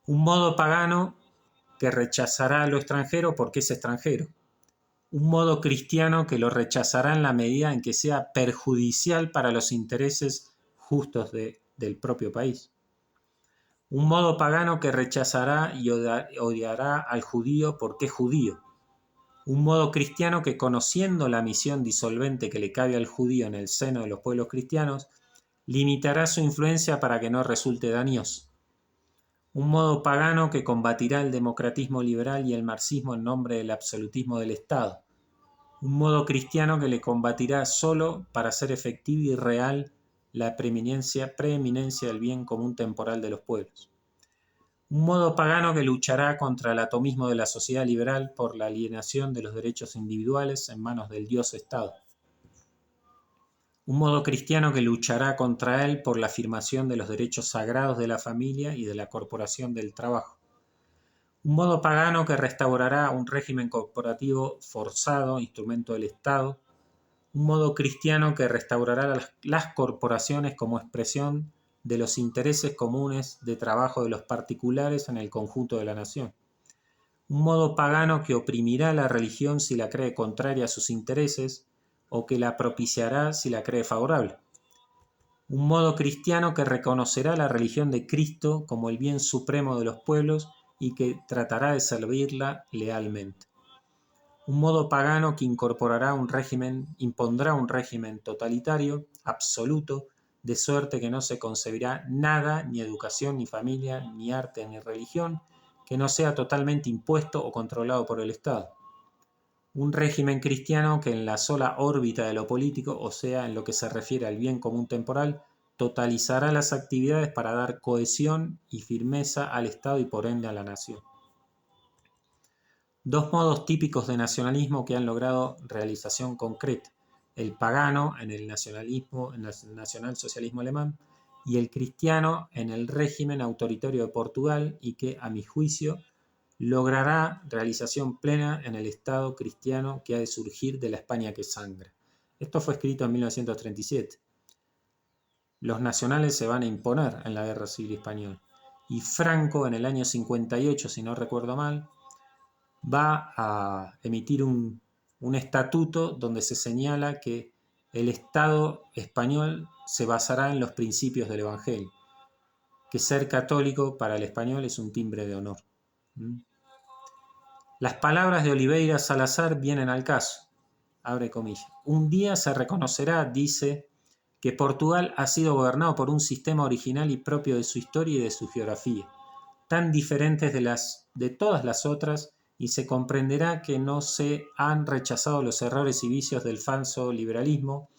Un modo pagano que rechazará a lo extranjero porque es extranjero. Un modo cristiano que lo rechazará en la medida en que sea perjudicial para los intereses justos del propio país. Un modo pagano que rechazará y odiará al judío porque es judío. Un modo cristiano que, conociendo la misión disolvente que le cabe al judío en el seno de los pueblos cristianos, limitará su influencia para que no resulte dañoso. Un modo pagano que combatirá el democratismo liberal y el marxismo en nombre del absolutismo del Estado. Un modo cristiano que le combatirá solo para hacer efectiva y real la preeminencia del bien común temporal de los pueblos. Un modo pagano que luchará contra el atomismo de la sociedad liberal por la alienación de los derechos individuales en manos del Dios-Estado. Un modo cristiano que luchará contra él por la afirmación de los derechos sagrados de la familia y de la corporación del trabajo. Un modo pagano que restaurará un régimen corporativo forzado, instrumento del Estado. Un modo cristiano que restaurará las corporaciones como expresión de los intereses comunes de trabajo de los particulares en el conjunto de la nación. Un modo pagano que oprimirá la religión si la cree contraria a sus intereses o que la propiciará si la cree favorable. Un modo cristiano que reconocerá la religión de Cristo como el bien supremo de los pueblos y que tratará de servirla lealmente. Un modo pagano que impondrá un régimen totalitario, absoluto, de suerte que no se concebirá nada, ni educación, ni familia, ni arte, ni religión, que no sea totalmente impuesto o controlado por el Estado. Un régimen cristiano que en la sola órbita de lo político, o sea, en lo que se refiere al bien común temporal, totalizará las actividades para dar cohesión y firmeza al Estado y por ende a la nación. Dos modos típicos de nacionalismo que han logrado realización concreta: el pagano en el nacionalsocialismo alemán y el cristiano en el régimen autoritario de Portugal, y que, a mi juicio, logrará realización plena en el Estado cristiano que ha de surgir de la España que sangra. Esto fue escrito en 1937. Los nacionales se van a imponer en la Guerra Civil Española. Y Franco, en el año 58, si no recuerdo mal, va a emitir un estatuto donde se señala que el Estado español se basará en los principios del Evangelio, que ser católico para el español es un timbre de honor. Las palabras de Oliveira Salazar vienen al caso. Abre comillas. Un día se reconocerá, dice, que Portugal ha sido gobernado por un sistema original y propio de su historia y de su geografía, tan diferentes de todas las otras, y se comprenderá que no se han rechazado los errores y vicios del falso liberalismo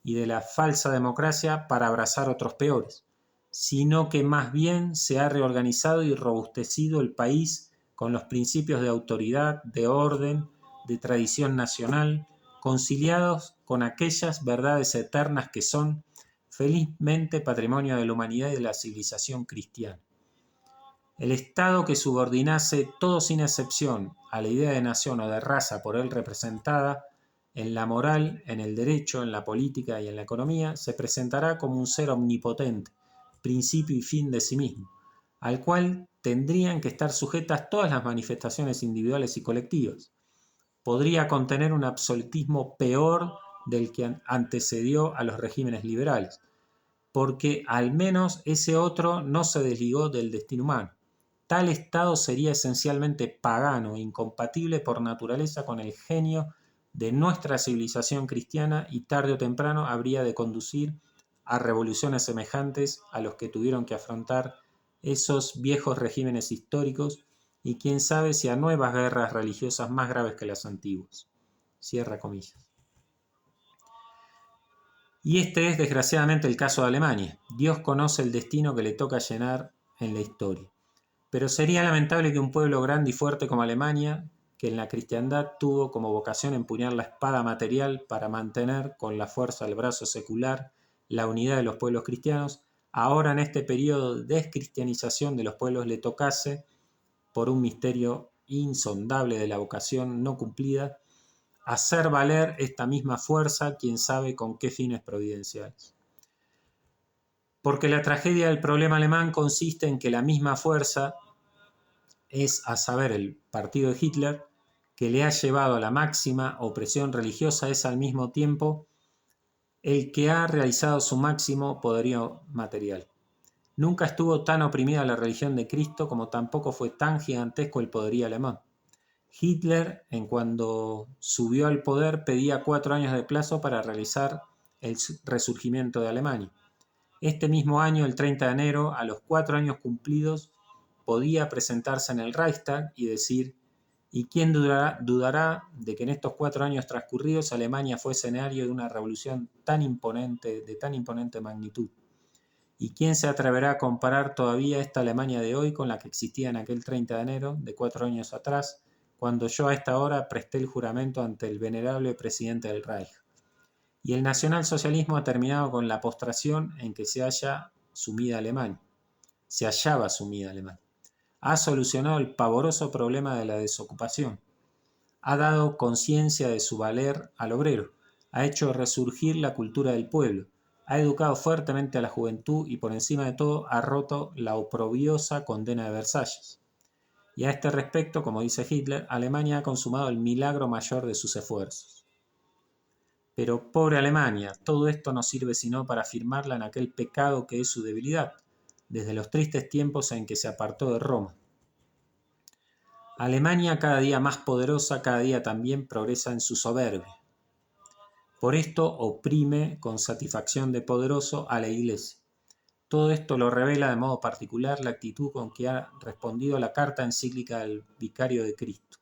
y de la falsa democracia para abrazar otros peores, sino que más bien se ha reorganizado y robustecido el país con los principios de autoridad, de orden, de tradición nacional, conciliados con aquellas verdades eternas que son, felizmente, patrimonio de la humanidad y de la civilización cristiana. El Estado que subordinase todo sin excepción a la idea de nación o de raza por él representada, en la moral, en el derecho, en la política y en la economía, se presentará como un ser omnipotente, principio y fin de sí mismo, al cual tendrían que estar sujetas todas las manifestaciones individuales y colectivas. Podría contener un absolutismo peor del que antecedió a los regímenes liberales, porque al menos ese otro no se desligó del destino humano. Tal Estado sería esencialmente pagano e incompatible por naturaleza con el genio de nuestra civilización cristiana y tarde o temprano habría de conducir a revoluciones semejantes a los que tuvieron que afrontar esos viejos regímenes históricos y quién sabe si a nuevas guerras religiosas más graves que las antiguas. Cierra comillas. Y este es desgraciadamente el caso de Alemania. Dios conoce el destino que le toca llenar en la historia. Pero sería lamentable que un pueblo grande y fuerte como Alemania, que en la cristiandad tuvo como vocación empuñar la espada material para mantener con la fuerza del brazo secular la unidad de los pueblos cristianos, ahora en este periodo de descristianización de los pueblos le tocase, por un misterio insondable de la vocación no cumplida, hacer valer esta misma fuerza, quién sabe con qué fines providenciales. Porque la tragedia del problema alemán consiste en que la misma fuerza es, a saber, el partido de Hitler, que le ha llevado a la máxima opresión religiosa, es al mismo tiempo el que ha realizado su máximo poderío material. Nunca estuvo tan oprimida la religión de Cristo como tampoco fue tan gigantesco el poderío alemán. Hitler, en cuando subió al poder, pedía 4 años de plazo para realizar el resurgimiento de Alemania. Este mismo año, el 30 de enero, a los 4 años cumplidos, podía presentarse en el Reichstag y decir: ¿y quién dudará de que en estos 4 años transcurridos Alemania fue escenario de una revolución de tan imponente magnitud? ¿Y quién se atreverá a comparar todavía esta Alemania de hoy con la que existía en aquel 30 de enero de 4 años atrás, cuando yo a esta hora presté el juramento ante el venerable presidente del Reich? Y el nacionalsocialismo ha terminado con la postración en que se hallaba sumida Alemania. Ha solucionado el pavoroso problema de la desocupación. Ha dado conciencia de su valer al obrero. Ha hecho resurgir la cultura del pueblo. Ha educado fuertemente a la juventud y por encima de todo ha roto la oprobiosa condena de Versalles. Y a este respecto, como dice Hitler, Alemania ha consumado el milagro mayor de sus esfuerzos. Pero pobre Alemania, todo esto no sirve sino para afirmarla en aquel pecado que es su debilidad, desde los tristes tiempos en que se apartó de Roma. Alemania, cada día más poderosa, cada día también progresa en su soberbia. Por esto oprime con satisfacción de poderoso a la Iglesia. Todo esto lo revela de modo particular la actitud con que ha respondido a la carta encíclica del Vicario de Cristo.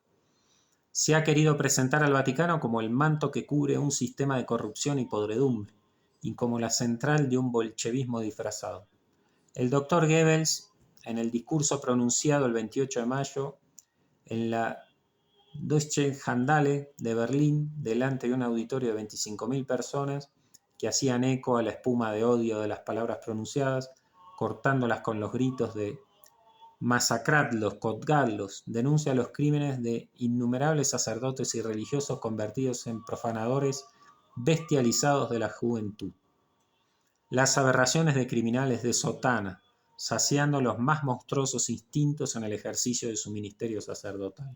Se ha querido presentar al Vaticano como el manto que cubre un sistema de corrupción y podredumbre, y como la central de un bolchevismo disfrazado. El doctor Goebbels, en el discurso pronunciado el 28 de mayo en la Deutsche Handhalle de Berlín, delante de un auditorio de 25.000 personas que hacían eco a la espuma de odio de las palabras pronunciadas, cortándolas con los gritos de masacradlos, colgadlos, denuncia los crímenes de innumerables sacerdotes y religiosos convertidos en profanadores bestializados de la juventud. Las aberraciones de criminales de sotana, saciando los más monstruosos instintos en el ejercicio de su ministerio sacerdotal.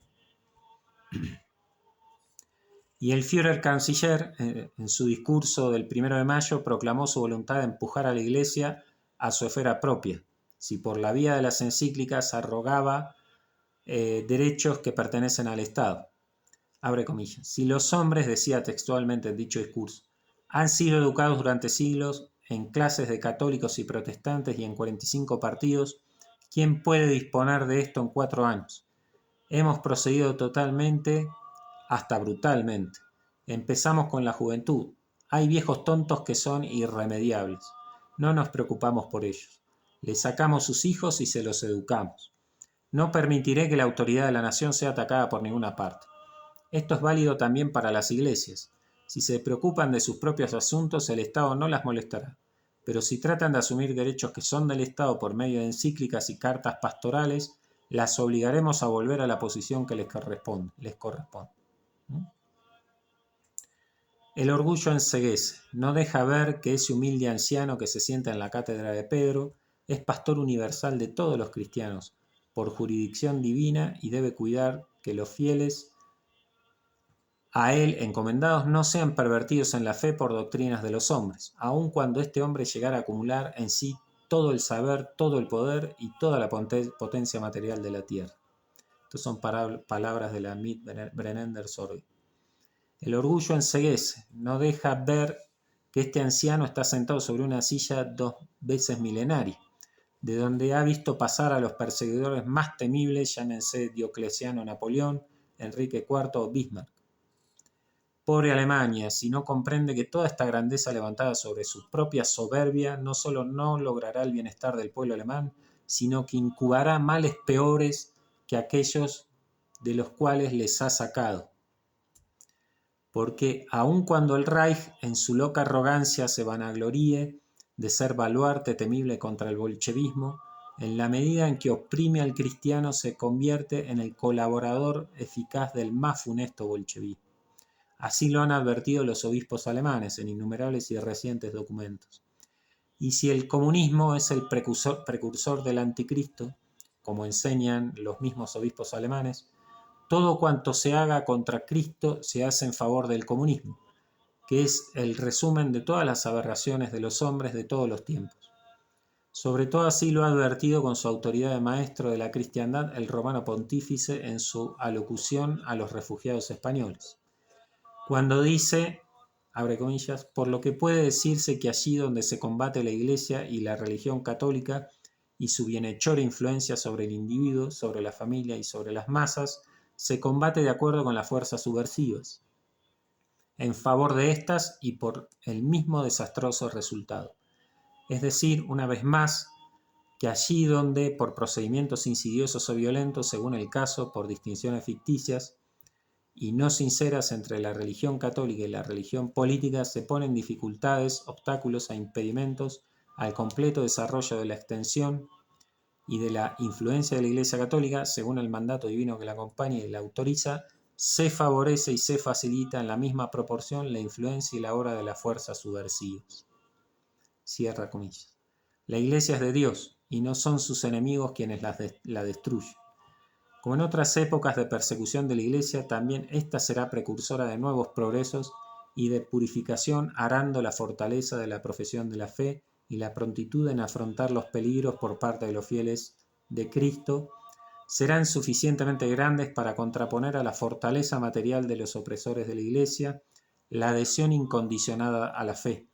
Y el Führer Canciller, en su discurso del 1 de mayo, proclamó su voluntad de empujar a la Iglesia a su esfera propia, si por la vía de las encíclicas arrogaba derechos que pertenecen al Estado. Abre comillas. Si los hombres, decía textualmente en dicho discurso, han sido educados durante siglos en clases de católicos y protestantes y en 45 partidos, ¿quién puede disponer de esto en 4 años? Hemos procedido totalmente, hasta brutalmente. Empezamos con la juventud. Hay viejos tontos que son irremediables. No nos preocupamos por ellos. Les sacamos sus hijos y se los educamos. No permitiré que la autoridad de la nación sea atacada por ninguna parte. Esto es válido también para las iglesias. Si se preocupan de sus propios asuntos, el Estado no las molestará. Pero si tratan de asumir derechos que son del Estado por medio de encíclicas y cartas pastorales, las obligaremos a volver a la posición que les corresponde. El orgullo enceguece. No deja ver que ese humilde anciano que se sienta en la cátedra de Pedro es pastor universal de todos los cristianos, por jurisdicción divina, y debe cuidar que los fieles a él encomendados no sean pervertidos en la fe por doctrinas de los hombres, aun cuando este hombre llegara a acumular en sí todo el saber, todo el poder y toda la potencia material de la tierra. Estas son palabras de la Mitbrennender Sorge. El orgullo enceguece, no deja ver que este anciano está sentado sobre una silla 2 veces milenaria, de donde ha visto pasar a los perseguidores más temibles, llámense Diocleciano, Napoleón, Enrique IV o Bismarck. Pobre Alemania, si no comprende que toda esta grandeza levantada sobre su propia soberbia no solo no logrará el bienestar del pueblo alemán, sino que incubará males peores que aquellos de los cuales les ha sacado. Porque aun cuando el Reich en su loca arrogancia se vanagloríe de ser baluarte temible contra el bolchevismo, en la medida en que oprime al cristiano se convierte en el colaborador eficaz del más funesto bolchevismo. Así lo han advertido los obispos alemanes en innumerables y recientes documentos. Y si el comunismo es el precursor del anticristo, como enseñan los mismos obispos alemanes, todo cuanto se haga contra Cristo se hace en favor del comunismo, que es el resumen de todas las aberraciones de los hombres de todos los tiempos. Sobre todo así lo ha advertido con su autoridad de maestro de la cristiandad el romano pontífice en su alocución a los refugiados españoles, cuando dice, abre comillas, por lo que puede decirse que allí donde se combate la Iglesia y la religión católica y su bienhechora influencia sobre el individuo, sobre la familia y sobre las masas, se combate de acuerdo con las fuerzas subversivas, en favor de estas y por el mismo desastroso resultado. Es decir, una vez más, que allí donde, por procedimientos insidiosos o violentos, según el caso, por distinciones ficticias y no sinceras entre la religión católica y la religión política, se ponen dificultades, obstáculos e impedimentos al completo desarrollo de la extensión y de la influencia de la Iglesia Católica, según el mandato divino que la acompaña y la autoriza, se favorece y se facilita en la misma proporción la influencia y la obra de las fuerzas subversivas. Cierra comillas. La Iglesia es de Dios y no son sus enemigos quienes la destruyen. Como en otras épocas de persecución de la Iglesia, también esta será precursora de nuevos progresos y de purificación, arando la fortaleza de la profesión de la fe y la prontitud en afrontar los peligros por parte de los fieles de Cristo, serán suficientemente grandes para contraponer a la fortaleza material de los opresores de la Iglesia la adhesión incondicionada a la fe,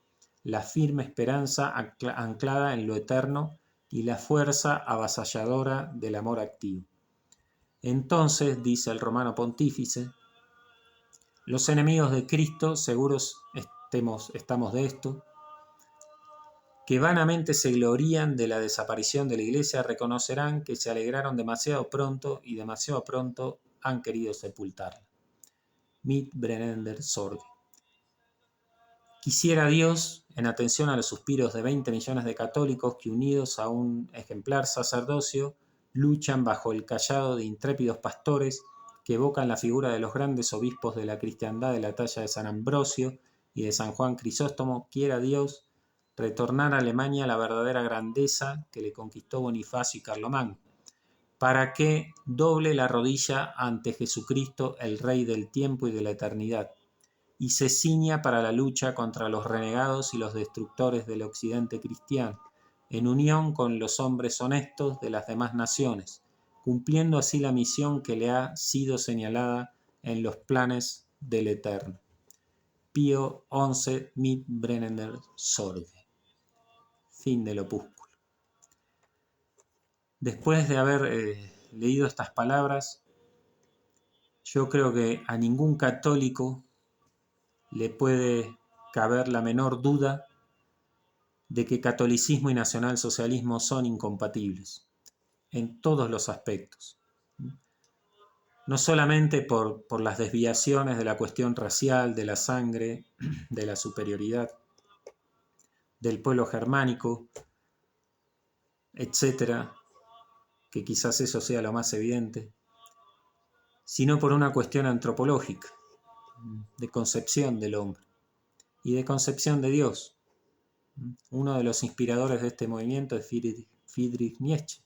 la firme esperanza anclada en lo eterno y la fuerza avasalladora del amor activo. Entonces, dice el romano pontífice, los enemigos de Cristo, seguros estamos de esto, que vanamente se glorían de la desaparición de la Iglesia, reconocerán que se alegraron demasiado pronto y demasiado pronto han querido sepultarla. Mit Brennender Sorge. Quisiera Dios, en atención a los suspiros de 20 millones de católicos que, unidos a un ejemplar sacerdocio, luchan bajo el cayado de intrépidos pastores que evocan la figura de los grandes obispos de la cristiandad de la talla de San Ambrosio y de San Juan Crisóstomo, quiera Dios retornar a Alemania la verdadera grandeza que le conquistó Bonifacio y Carlomagno, para que doble la rodilla ante Jesucristo, el Rey del tiempo y de la eternidad, y se ciña para la lucha contra los renegados y los destructores del occidente cristiano, en unión con los hombres honestos de las demás naciones, cumpliendo así la misión que le ha sido señalada en los planes del Eterno. Pío XI, Mit Brennender Sorge. Fin del opúsculo. Después de haber leído estas palabras, yo creo que a ningún católico le puede caber la menor duda de que catolicismo y nacionalsocialismo son incompatibles en todos los aspectos. No solamente por las desviaciones de la cuestión racial, de la sangre, de la superioridad del pueblo germánico, etcétera, que quizás eso sea lo más evidente, sino por una cuestión antropológica, de concepción del hombre y de concepción de Dios. Uno de los inspiradores de este movimiento es Friedrich Nietzsche,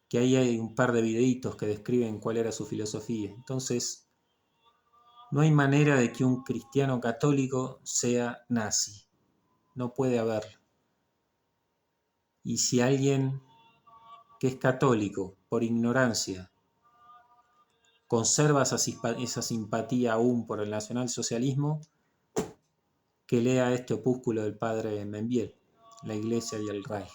que ahí hay un par de videitos que describen cuál era su filosofía. Entonces, no hay manera de que un cristiano católico sea nazi, no puede haberlo. Y si alguien que es católico, por ignorancia, conserva esa simpatía aún por el nacionalsocialismo, que lea este opúsculo del padre Membiel, La Iglesia y el Reich.